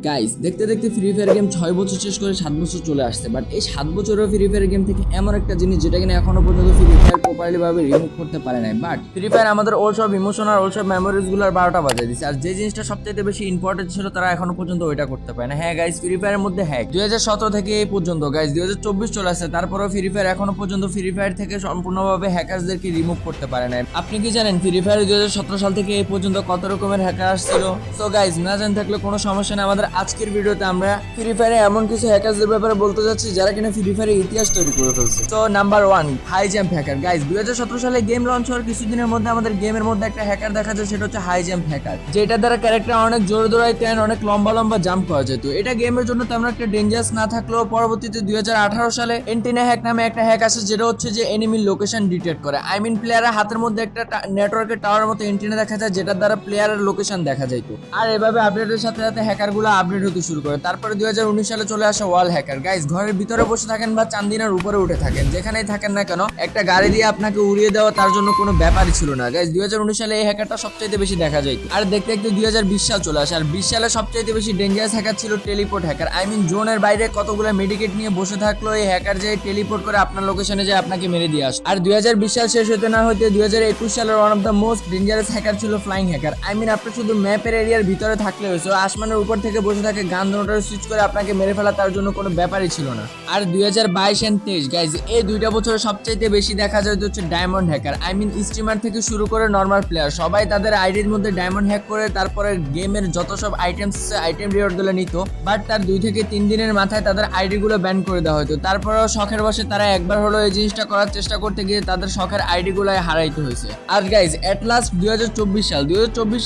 Guys দেখতে দেখতে free fire game 6 বছর শেষ করে 7 বছর চলে আসছে, বাট এই 7 বছরেও ফ্রি ফায়ার গেম থেকে এমন একটা জিনিস যেটা কিনা এখনো পর্যন্ত ফ্রি ফায়ার প্রপারলি ভাবে রিমুভ করতে পারে নাই। বাট ফ্রি ফায়ার আমাদের ওল সব ইমোশন আর ওল সব মেমোরিজ গুলোর 12টা বাজিয়ে দিচ্ছে। আর যে জিনিসটা সবচেয়ে বেশি ইম্পর্টেন্ট ছিল তারা এখনো পর্যন্ত ওইটা করতে পারে না। হ্যাঁ গাইস, ফ্রি ফায়ারের মধ্যে হ্যাক 2017 থেকে এই পর্যন্ত গাইস 2024 চলে আসছে, তারপরেও ফ্রি ফায়ার এখনো পর্যন্ত ফ্রি ফায়ার থেকে সম্পূর্ণভাবে হ্যাকারদেরকে রিমুভ করতে পারে না। আপনি কি জানেন ফ্রি ফায়ার 2017 সাল থেকে এই পর্যন্ত কত রকমের হ্যাকার আসছিল? সো গাইস, না জান থাকলে কোনো সমস্যা নেই, আমাদের আজকের ভিডিওতে আমরা ফ্রি ফায়ারে এমন কিছু হ্যাকারদের ব্যাপারে বলতে যাচ্ছি যারা কিনা ফ্রি ফায়ারের ইতিহাস তৈরি করে ফেলছে। তো number 1, high jump hacker. Guys 2017 সালে গেম লঞ্চ হওয়ার কিছুদিনের মধ্যে আমাদের গেমের মধ্যে একটা হ্যাকার দেখা যায়, সেটা হচ্ছে হাই জাম্প হ্যাকার, যেটা দ্বারা ক্যারেক্টার অনেক জোরে দৌড়াইতে অনেক লম্বা লম্বা জাম্প করা যেত। এটা গেমের জন্য তেমন একটা ডেঞ্জারাস না থাকলেও পরবর্তীতে 2018 সালে এন্টিনা হ্যাক নামে একটা হ্যাক আসে, যেটা হচ্ছে যে এনিমির লোকেশন ডিটেক্ট করে। আই মিন প্লেয়ারের হাতের মধ্যে একটা নেটওয়ার্কের টাওয়ারের মতো এন্টিনা দেখা যায়, যেটার দ্বারা প্লেয়ারের লোকেশন দেখা যাইত। আর এভাবে আপডেটের সাথে সাথে হ্যাকারগুলো আপডেট হতে শুরু করে। তারপরে 2019 সালে চলে আসে ওয়াল হ্যাকার। গাইস ঘরের ভিতরে বসে থাকেন বা চান্দিনার উপরে উঠে থাকেন, যেখানেই থাকেন না কেন একটা গাড়ি দিয়ে আপনাকে উড়িয়ে দেওয়া তার জন্য কোনো ব্যাপারই ছিল না। গাইস 2019 সালে এই হ্যাকারটা সবচেয়ে বেশি দেখা যায়। আর দেখতে দেখতে 2020 সাল চলে আসে। আর 20 সালে সবচেয়ে বেশি ডেঞ্জারাস হ্যাকার ছিল টেলিপোর্ট হ্যাকার। আই মিন জোনের বাইরে কতগুলো মেডিকেট নিয়ে বসে থাকলো এই হ্যাকার, যে টেলিপোর্ট করে আপনার লোকেশনে যায় আপনাকে মেরে দিয়ে আসে। আর 2020 সাল শেষ হতে না হতে 2021 সালের one of the most dangerous hacker ছিল ফ্লাইং হ্যাকার। আই মিন আপনি শুধু ম্যাপের এরিয়ার ভিতরে থাকলে হয়েছে, আসমানের উপর থেকে বসে থাকে গান ধরনের সুইচ করে আপনাকে মেরে ফেলা তার জন্য কোনো ব্যাপারই ছিল না। আর 2022 এন্ড 23 গাইজ এই দুইটা বছরে সবচাইতে বেশি দেখা যায় হচ্ছে diamond hacker. I mean streamer থেকে শুরু করে নর্মাল প্লেয়ার সবাই তাদের আইডির মধ্যে ডায়মন্ড হ্যাক করে তারপরে গেমের যত সব আইটেমস আছে আইটেম রিওয়ার্ড গুলো নিত। বাট তার 2 থেকে 3 দিনের মাথায় তাদের আইডি গুলো ব্যান করে দেওয়া হতো। তারপরেও শখের বসে তারা একবার হলো এই জিনিসটা করার চেষ্টা করতে গিয়ে তাদের শখের আইডি গুলো হারাইতে হয়েছে। আর গাইজ এট লাস্ট 2024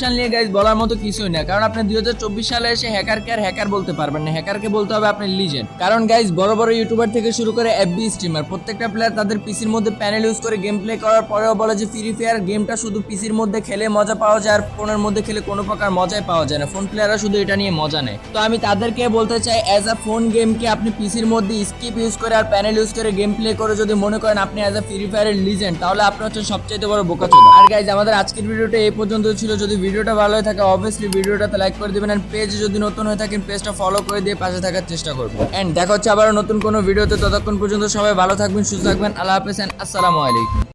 সাল নিয়ে গাইজ বলার মতো কিছুই না, কারণ আপনি 2024 সালে এসে হ্যাকারকে আর হ্যাকার বলতে পারবেন না, হ্যাকারকে বলতে হবে আপনি লিজেন্ড। কারণ গাইজ বড় বড় ইউটিউবার থেকে শুরু করে এফবি স্ট্রিমার প্রত্যেকটা প্লেয়ার তাদের পিসির মধ্যে প্যানেল ইউজ করে গেম প্লে করার পরেও বলে যে ফ্রি ফায়ার গেমটা শুধু পিসির মধ্যে খেলে মজা পাওয়া যায়, আর ফোনের মধ্যে খেলে কোনো প্রকার মজাই পাওয়া যায় না, ফোন প্লেয়াররা শুধু এটা নিয়ে মজা নেয়। তো আমি তাদেরকে বলতে চাই, অ্যাজ আ ফোন গেমকে আপনি পিসির মধ্যে স্কিপ ইউজ করে আর প্যানেল ইউজ করে গেম প্লে করে যদি মনে করেন আপনি অ্যাজ আ ফ্রি ফায়ারের লিজেন্ড, তাহলে আপনি হচ্ছে সবচেয়ে বড় বোকাচোদা। আর গাইজ আমাদের আজকের ভিডিওটা এই পর্যন্ত ছিল। যদি ভিডিওটা ভালো হয়ে থাকে অবভিয়াসলি ভিডিওটাতে লাইক করে দিবেন, এন্ড পেজে যদি নতুন হয়ে থাকেন পেজটা ফলো করে দিয়ে পাশে থাকার চেষ্টা করবেন। এন্ড দেখা হচ্ছে আবার নতুন কোনো ভিডিওতে, ততক্ষণ পর্যন্ত সবাই ভালো থাকবেন, সুস্থ থাকবেন। আল্লাহ হাফেজ এন্ড আসসালামু আলাইকুম।